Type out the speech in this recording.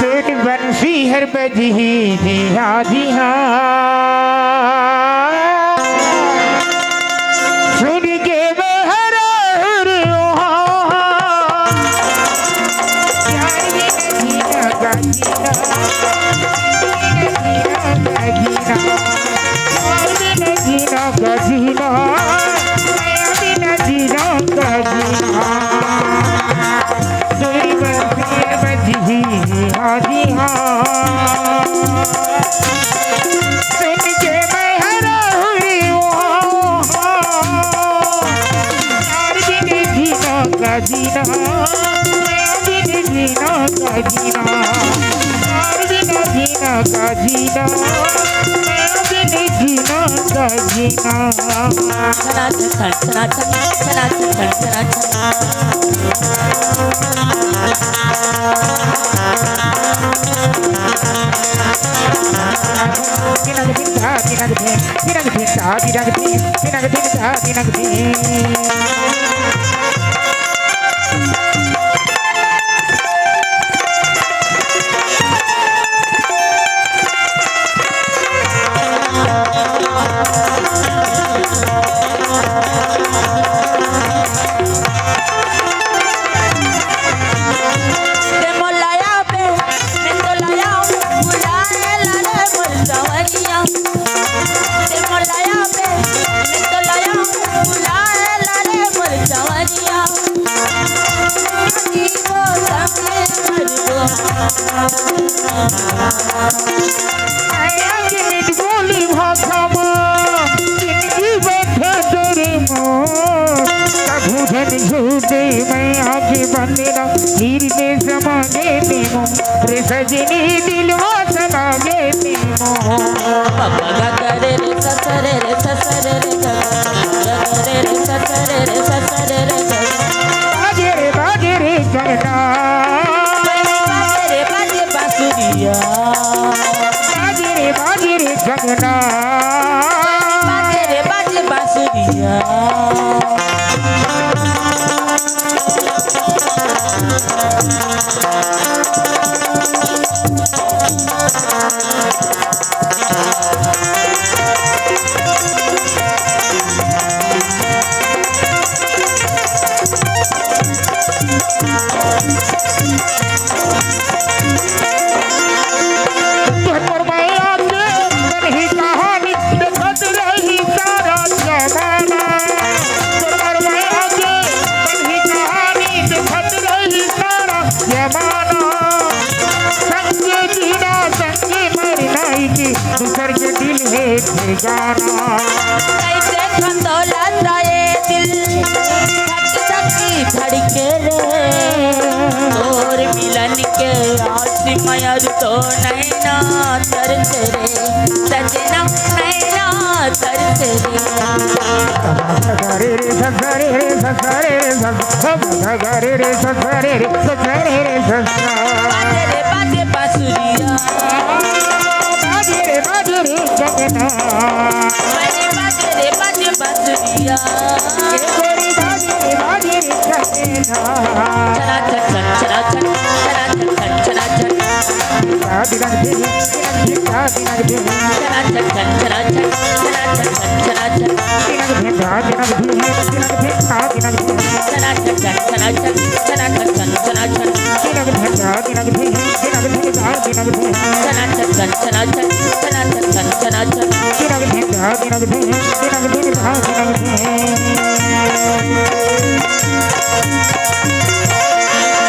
तेरी बंसी हर बजी जी हाँ जी हाँ सुन के बहरा जीना का जीना बिना जीना का जीना तेरी बंसी बजी हाँ जी हाँ सुन के मैं हरा हुई यार बिना जीना का जीना बिना जीना का जीना यार बिना जीना का जीना जीना का जीना बोली भाषा भूषण झूठे मैं आगे बंदेरा हीर में समागे नेमो रे सजनी दिलवा समागे नेमो पापा करे रे ससरे रे ससरे रे करे रे ससरे रे ससरे रे बाजे रे गगना बाजे बांसुरिया बाजे रे गगना बाजे बांसुरिया दूसर के दिल है ठिकाना कैसे खंडोला जाए दिल धड़की धड़के रे और मिलन के आस मयर तो नैना तरसे रे सजना नैना तरसे रे ससरे रे ससरे रे ससरे रे ससरे रे ससरे रे बाजे बाजे बांसुरिया बाजे रे गगना बाजे बांसुरिया गोरी बाजे रे गगना चला चल चला चल दिनक दिन दिनक दिन चला चल दिनक दिन